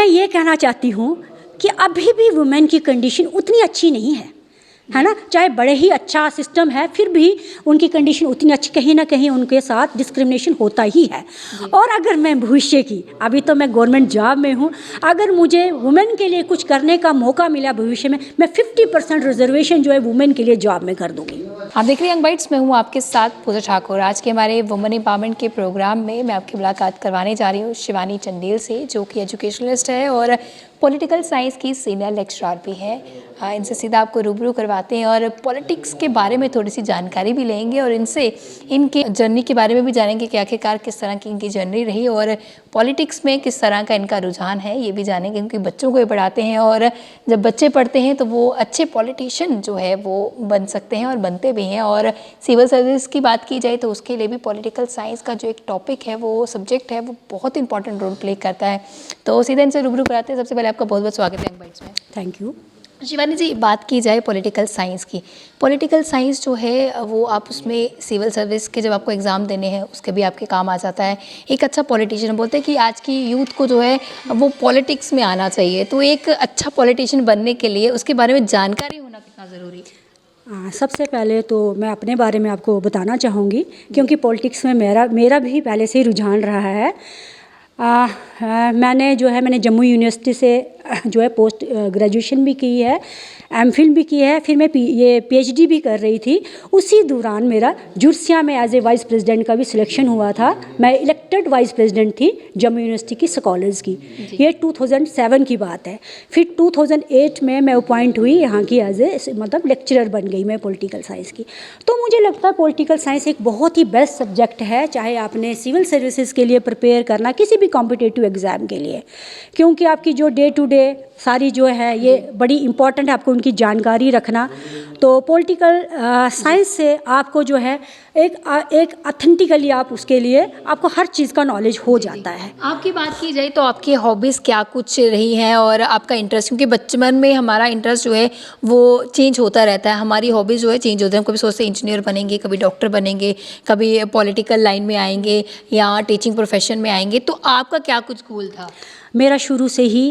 ये कहना चाहती हूँ कि अभी भी वुमेन की कंडीशन उतनी अच्छी नहीं है ना। चाहे बड़े ही अच्छा सिस्टम है, फिर भी उनकी कंडीशन उतनी अच्छी, कहीं ना कहीं उनके साथ डिस्क्रिमिनेशन होता ही है। और अगर मैं भविष्य की, अभी तो मैं गवर्नमेंट जॉब में हूँ, अगर मुझे वुमेन के लिए कुछ करने का मौका मिला भविष्य में, मैं 50% रिजर्वेशन जो है वुमेन के लिए जॉब में कर दूँगी। आप देख रहे हैं यंग बाइट्स में हूँ आपके साथ पूजा ठाकुर। आज के हमारे वुमेन एम्पावरमेंट के प्रोग्राम में मैं आपकी मुलाकात करवाने जा रही हूँ शिवानी चंदेल से, जो कि एजुकेशनलिस्ट है और पॉलिटिकल साइंस की सीनियर लेक्चरर भी है। इनसे सीधा आपको रूबरू करवाते हैं और पॉलिटिक्स के बारे में थोड़ी सी जानकारी भी लेंगे और इनसे इनके जर्नी के बारे में भी जानेंगे कि आखिरकार किस तरह की इनकी जर्नी रही और पॉलिटिक्स में किस तरह का इनका रुझान है, ये भी जानेंगे। क्योंकि बच्चों को ये पढ़ाते हैं और जब बच्चे पढ़ते हैं तो वो अच्छे पॉलिटिशियन जो है वो बन सकते हैं और बनते भी हैं। और सिविल सर्विस की बात की जाए तो उसके लिए भी पॉलिटिकल साइंस का जो एक टॉपिक है, वो सब्जेक्ट है, वो बहुत इंपॉर्टेंट रोल प्ले करता है। तो सीधे इनसे रूबरू कराते हैं। सबसे पहले आपका बहुत बहुत स्वागत है यंग बाइट्स में। Thank you. शिवानी जी, बात की जाए पॉलिटिकल साइंस की, पॉलिटिकल साइंस जो है वो आप उसमें सिविल सर्विस के जब आपको एग्ज़ाम देने हैं उसके भी आपके काम आ जाता है। एक अच्छा पॉलिटिशियन, बोलते हैं कि आज की यूथ को जो है वो पॉलिटिक्स में आना चाहिए, तो एक अच्छा पॉलिटिशियन बनने के लिए उसके बारे में जानकारी होना कितना ज़रूरी है? सबसे पहले तो मैं अपने बारे में आपको बताना चाहूँगी, क्योंकि पॉलिटिक्स में मेरा भी पहले से ही रुझान रहा है। मैंने जम्मू यूनिवर्सिटी से जो है पोस्ट ग्रेजुएशन भी की है, एमफिल भी की है, फिर मैं पीएचडी भी कर रही थी। उसी दौरान मेरा जुर्सिया में एज ए वाइस प्रेसिडेंट का भी सिलेक्शन हुआ था। मैं इलेक्टेड वाइस प्रेसिडेंट थी जम्मू यूनिवर्सिटी की स्कॉलर्स की। ये 2007 की बात है। फिर 2008 में मैं अपॉइंट हुई यहाँ की एज ए लेक्चरर बन गई मैं पॉलिटिकल साइंस की। तो मुझे लगता है पॉलिटिकल साइंस एक बहुत ही बेस्ट सब्जेक्ट है, चाहे आपने सिविल सर्विसेज के लिए प्रिपेयर करना, किसी भी कॉम्पिटिटिव एग्ज़ाम के लिए, क्योंकि आपकी जो डे टू डे सारी जो है ये बड़ी इंपॉर्टेंट है, आपको उनकी जानकारी रखना। तो पॉलिटिकल साइंस से आपको जो है एक ऑथेंटिकली आप उसके लिए आपको हर चीज़ का नॉलेज हो जाता है। आपकी बात की जाए तो आपकी हॉबीज़ क्या कुछ रही हैं और आपका इंटरेस्ट, क्योंकि बचपन में हमारा इंटरेस्ट जो है वो चेंज होता रहता है, हमारी हॉबीज़ जो है चेंज होते हैं। हम कभी सोचते हैं इंजीनियर बनेंगे, कभी डॉक्टर बनेंगे, कभी पॉलिटिकल लाइन में आएंगे या टीचिंग प्रोफेशन में आएंगे। तो आपका क्या कुछ गोल था? मेरा शुरू से ही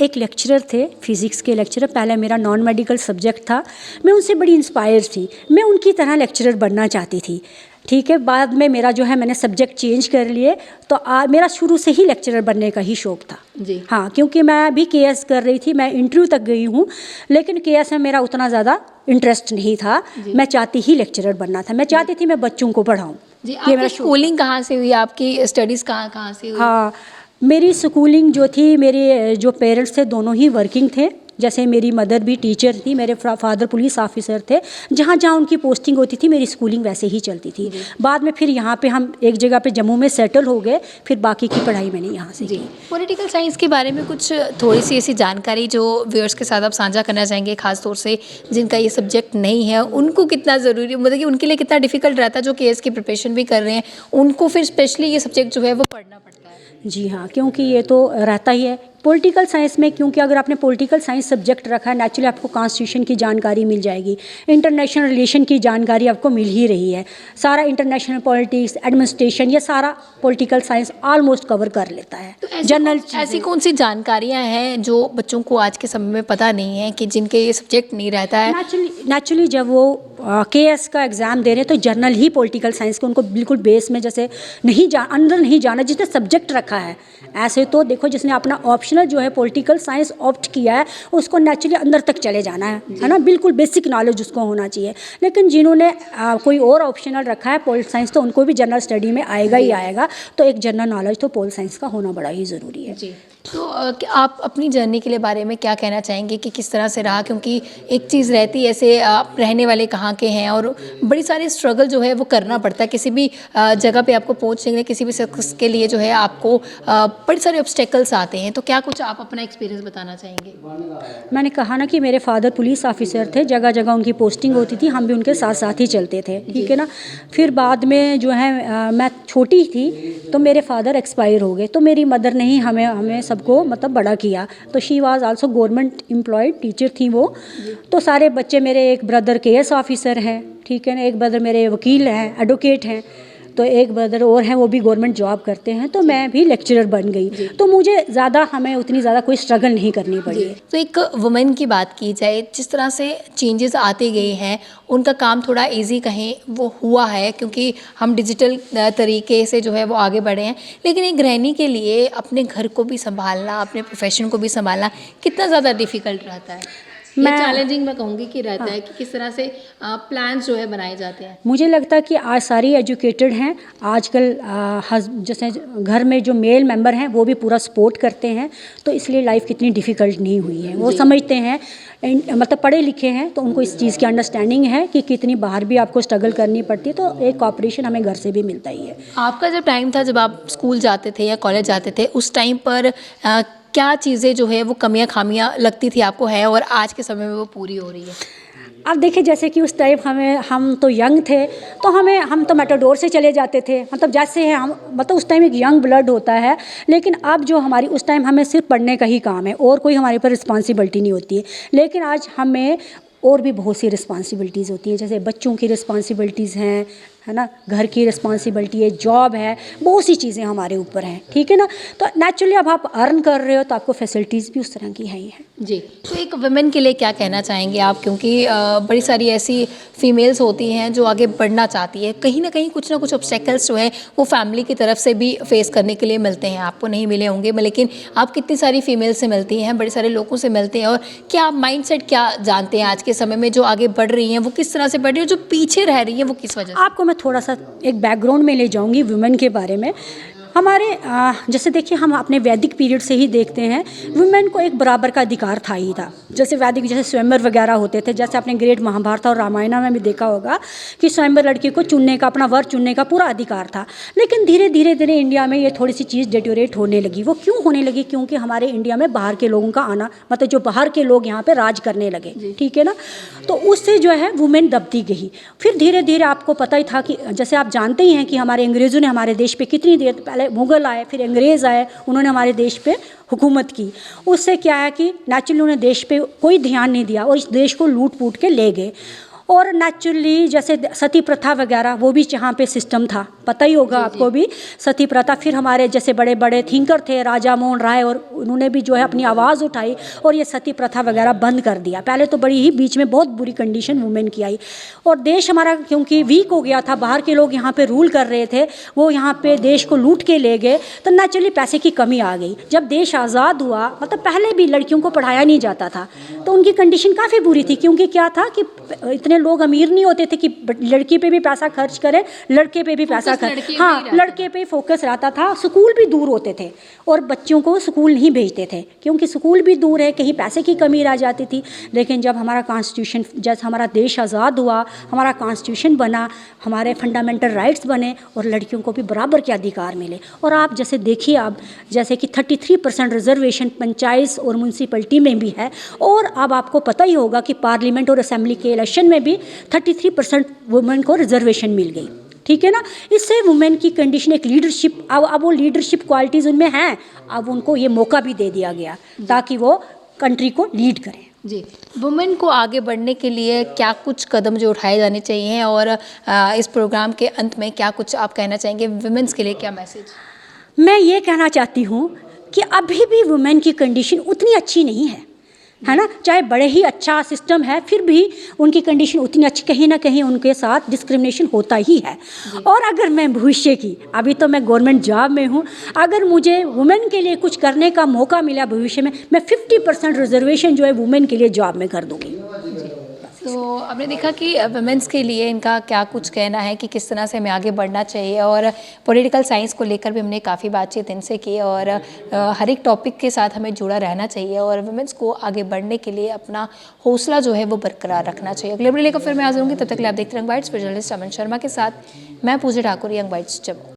एक लेक्चरर थे, फिज़िक्स के लेक्चरर, पहले मेरा नॉन मेडिकल सब्जेक्ट था। मैं उनसे बड़ी इंस्पायर थी, मैं उनकी तरह लेक्चरर बनना चाहती थी। ठीक है, बाद में मेरा जो है मैंने सब्जेक्ट चेंज कर लिए, तो मेरा शुरू से ही लेक्चरर बनने का ही शौक़ था जी। हाँ, क्योंकि मैं भी केएस कर रही थी, मैं इंटरव्यू तक गई हूँ, लेकिन केएस में मेरा उतना ज़्यादा इंटरेस्ट नहीं था। मैं चाहती ही लेक्चरर बनना था, मैं चाहती थी मैं बच्चों को पढ़ाऊँ। जी, आपकी स्कूलिंग कहाँ से हुई? आपकी स्टडीज़ कहाँ से हुई? हाँ, मेरी स्कूलिंग जो थी, मेरे जो पेरेंट्स थे दोनों ही वर्किंग थे। जैसे मेरी मदर भी टीचर थी, मेरे फादर पुलिस ऑफिसर थे। जहाँ जहाँ उनकी पोस्टिंग होती थी मेरी स्कूलिंग वैसे ही चलती थी। बाद में फिर यहाँ पे हम एक जगह पे जम्मू में सेटल हो गए, फिर बाकी की पढ़ाई मैंने यहाँ से की। पॉलिटिकल साइंस के बारे में कुछ थोड़ी सी ऐसी जानकारी जो व्यूअर्स के साथ आप साझा करना चाहेंगे, खास तौर से जिनका ये सब्जेक्ट नहीं है, उनको कितना ज़रूरी, मतलब कि उनके लिए कितना डिफिकल्ट रहता है, जो केएस की प्रिपरेशन भी कर रहे हैं, उनको फिर स्पेशली ये सब्जेक्ट जो है वो पढ़ना पड़ता है? जी हाँ, क्योंकि ये तो रहता ही है पॉलिटिकल साइंस में, क्योंकि अगर आपने पॉलिटिकल साइंस सब्जेक्ट रखा है, नेचुरली आपको कॉन्स्टिट्यूशन की जानकारी मिल जाएगी, इंटरनेशनल रिलेशन की जानकारी आपको मिल ही रही है। सारा इंटरनेशनल पॉलिटिक्स, एडमिनिस्ट्रेशन, ये सारा पॉलिटिकल साइंस ऑलमोस्ट कवर कर लेता है। तो जनरल ऐसी कौन सी जानकारियाँ हैं जो बच्चों को आज के समय में पता नहीं है, कि जिनके ये सब्जेक्ट नहीं रहता है? नेचुरली जब वो केएस का एग्ज़ाम दे रहे हैं तो जर्नल ही पॉलिटिकल साइंस को उनको बिल्कुल बेस में जैसे अंदर नहीं जाना, जिसने सब्जेक्ट रखा है। ऐसे तो देखो, जिसने अपना ऑप्शनल जो है पॉलिटिकल साइंस ऑप्ट किया है, उसको नेचुरली अंदर तक चले जाना है ना, बिल्कुल बेसिक नॉलेज उसको होना चाहिए। लेकिन जिन्होंने कोई और ऑप्शनल रखा है पॉलिट साइंस, तो उनको भी जनरल स्टडी में आएगा ही आएगा। तो एक जनरल नॉलेज तो पॉल साइंस का होना बड़ा ही ज़रूरी है। जी। तो आप अपनी जर्नी के लिए बारे में क्या कहना चाहेंगे कि किस तरह से रहा? क्योंकि एक चीज़ रहती है, ऐसे आप रहने वाले कहाँ के हैं और बड़ी सारी स्ट्रगल जो है वो करना पड़ता है। किसी भी जगह पे आपको पहुँचने के, किसी भी सक्सेस के लिए जो है आपको बड़े सारे ऑब्स्टेकल्स आते हैं। तो क्या कुछ आप अपना एक्सपीरियंस बताना चाहेंगे? मैंने कहा ना कि मेरे फादर पुलिस ऑफिसर थे, जगह जगह उनकी पोस्टिंग होती थी, हम भी उनके साथ साथ ही चलते थे। ठीक है ना। फिर बाद में जो है मैं छोटी थी तो मेरे फादर एक्सपायर हो गए, तो मेरी मदर ने ही हमें सबको मतलब बड़ा किया। तो she was also government employed teacher थी वो। तो सारे बच्चे, मेरे एक ब्रदर केएस ऑफिसर हैं, ठीक है ना, एक ब्रदर मेरे वकील हैं, एडवोकेट हैं। तो एक ब्रदर और हैं, वो भी गवर्नमेंट जॉब करते हैं, तो मैं भी लेक्चरर बन गई। तो मुझे ज़्यादा हमें उतनी ज़्यादा कोई स्ट्रगल नहीं करनी पड़ी है। तो एक वुमेन की बात की जाए, जिस तरह से चेंजेस आते गए हैं, उनका काम थोड़ा इजी कहें वो हुआ है, क्योंकि हम डिजिटल तरीके से जो है वो आगे बढ़े हैं। लेकिन एक गृहिणी के लिए अपने घर को भी संभालना, अपने प्रोफेशन को भी संभालना कितना ज़्यादा डिफिकल्ट रहता है? मैं चैलेंजिंग मैं कहूँगी कि रहता है कि किस तरह से प्लान्स जो है बनाए जाते हैं। मुझे लगता है कि आज सारी एजुकेटेड हैं आजकल, जैसे घर में जो मेल मेंबर हैं वो भी पूरा सपोर्ट करते हैं, तो इसलिए लाइफ कितनी डिफ़िकल्ट नहीं हुई है। वो समझते हैं, मतलब पढ़े लिखे हैं, तो उनको इस चीज़ की अंडरस्टैंडिंग है कि कितनी बाहर भी आपको स्ट्रगल करनी पड़ती है, तो एक कॉपरेशन हमें घर से भी मिलता ही है। आपका जब टाइम था, जब आप स्कूल जाते थे या कॉलेज जाते थे, उस टाइम पर क्या चीज़ें जो है वो कमियां खामियां लगती थी आपको है, और आज के समय में वो पूरी हो रही है? अब देखिए, जैसे कि उस टाइम हम तो यंग थे, तो हम तो मेटाडोर से चले जाते थे, मतलब जैसे है हम, मतलब उस टाइम एक यंग ब्लड होता है। लेकिन अब जो हमारी उस टाइम हमें सिर्फ पढ़ने का ही काम है और कोई हमारे ऊपर रिस्पॉन्सिबिलिटी नहीं होती है। लेकिन आज हमें और भी बहुत सी रिस्पॉन्सिबिलिटीज़ होती हैं, जैसे बच्चों की रिस्पॉन्सिबिलिटीज़ हैं, है ना, घर की रिस्पॉन्सिबिलिटी है, जॉब है, बहुत सी चीज़ें हमारे ऊपर हैं, ठीक है ना। तो नेचुरली अब आप अर्न कर रहे हो तो आपको फैसिलिटीज़ भी उस तरह की है ही है। जी, तो एक वुमेन के लिए क्या कहना चाहेंगे आप, क्योंकि बड़ी सारी ऐसी फीमेल्स होती हैं जो आगे बढ़ना चाहती है, कहीं ना कुछ ऑब्स्टेकल्स जो है वो फैमिली की तरफ से भी फेस करने के लिए मिलते हैं। आपको नहीं मिले होंगे, लेकिन आप कितनी सारी फीमेल से मिलती हैं, बड़े सारे लोगों से मिलते हैं, और क्या आप माइंडसेट क्या जानते हैं आज के समय में, जो आगे बढ़ रही हैं वो किस तरह से बढ़ रही है, जो पीछे रह रही हैं वो किस वजह से? आपको मैं थोड़ा सा एक बैकग्राउंड में ले जाऊंगी वुमेन के बारे में। हमारे जैसे देखिए, हम अपने वैदिक पीरियड से ही देखते हैं, वुमेन को एक बराबर का अधिकार था ही था। जैसे वैदिक, जैसे स्वयंवर वगैरह होते थे, जैसे आपने ग्रेट महाभारत और रामायण में भी देखा होगा कि स्वयंवर लड़की को चुनने का, अपना वर चुनने का पूरा अधिकार था। लेकिन धीरे धीरे इंडिया में ये थोड़ी सी चीज़ डिटोरेट होने लगी। वो क्यों होने लगी? क्योंकि हमारे इंडिया में बाहर के लोगों का आना, मतलब जो बाहर के लोग यहाँ पर राज करने लगे, ठीक है ना, तो उससे जो है वुमेन दबती गई। फिर धीरे धीरे आपको पता ही था कि जैसे आप जानते ही हैं कि हमारे अंग्रेज़ों ने हमारे देश पे कितनी देर पहले, मुग़ल आए, फिर अंग्रेज़ आए, उन्होंने हमारे देश पे हुकूमत की। उससे क्या है कि नेचुरली उन्होंने देश पे कोई ध्यान नहीं दिया और इस देश को लूट पूट के ले गए। और नेचुरली जैसे सती प्रथा वगैरह, वो भी यहाँ पे सिस्टम था, पता ही होगा आपको भी, सती प्रथा। फिर हमारे जैसे बड़े बड़े थिंकर थे, राजा मोहन राय, और उन्होंने भी जो है अपनी आवाज़ उठाई और ये सती प्रथा वगैरह बंद कर दिया। पहले तो बड़ी ही बीच में बहुत बुरी कंडीशन वुमेन की आई, और देश हमारा क्योंकि वीक हो गया था, बाहर के लोग यहाँ पे रूल कर रहे थे, वो यहाँ पे देश को लूट के ले गए, तो नेचुरली पैसे की कमी आ गई। जब देश आज़ाद हुआ, मतलब पहले भी लड़कियों को पढ़ाया नहीं जाता था, तो उनकी कंडीशन काफ़ी बुरी थी। क्योंकि क्या था कि इतने लोग अमीर नहीं होते थे कि लड़की पे भी पैसा खर्च करें, लड़के पे भी पैसा खर्च, हाँ, लड़के पे फोकस रहता था। स्कूल भी दूर होते थे और बच्चों को स्कूल नहीं भेजते थे, क्योंकि स्कूल भी दूर है, कहीं पैसे की कमी रह जाती थी। लेकिन जब हमारा कॉन्स्टिट्यूशन, जैसे हमारा देश आज़ाद हुआ, हमारा कॉन्स्टिट्यूशन बना, हमारे फंडामेंटल राइट्स बने और लड़कियों को भी बराबर के अधिकार मिले। और आप जैसे देखिए, आप जैसे कि 33% रिजर्वेशन पंचायत और म्यूनसिपलिटी में भी है, और अब आपको पता ही होगा कि पार्लियामेंट और असेंबली के इलेक्शन में भी 33% वुमेन को रिजर्वेशन मिल गई, ठीक है ना। इससे वुमेन की कंडीशन, एक लीडरशिप, अब वो लीडरशिप क्वालिटीज़ उनमें हैं, अब उनको ये मौका भी दे दिया गया ताकि वो कंट्री को लीड करें। जी, वुमेन को आगे बढ़ने के लिए क्या कुछ कदम जो उठाए जाने चाहिए, और इस प्रोग्राम के अंत में क्या कुछ आप कहना चाहेंगे वुमेन्स के लिए, क्या मैसेज? मैं ये कहना चाहती हूँ कि अभी भी वुमेन की कंडीशन उतनी अच्छी नहीं है ना। चाहे बड़े ही अच्छा सिस्टम है, फिर भी उनकी कंडीशन उतनी अच्छी, कहीं ना कहीं उनके साथ डिस्क्रिमिनेशन होता ही है। और अगर मैं भविष्य की, अभी तो मैं गवर्नमेंट जॉब में हूँ, अगर मुझे वुमेन के लिए कुछ करने का मौका मिला भविष्य में, मैं 50% रिजर्वेशन जो है वुमेन के लिए जॉब में कर दूँगी। तो आपने देखा कि वुमेन्स के लिए इनका क्या कुछ कहना है कि किस तरह से हमें आगे बढ़ना चाहिए, और पॉलिटिकल साइंस को लेकर भी हमने काफ़ी बातचीत इनसे की, और हर एक टॉपिक के साथ हमें जुड़ा रहना चाहिए, और वुमेन्स को आगे बढ़ने के लिए अपना हौसला जो है वो बरकरार रखना चाहिए। अगले लेकर फिर मैं हाजिर होंगी, तब तक के लिए आप देखते रंग बाइट्स पर। जर्नलिस्ट अमन शर्मा के साथ मैं पूजा ठाकुर, यंग बाइट्स जब।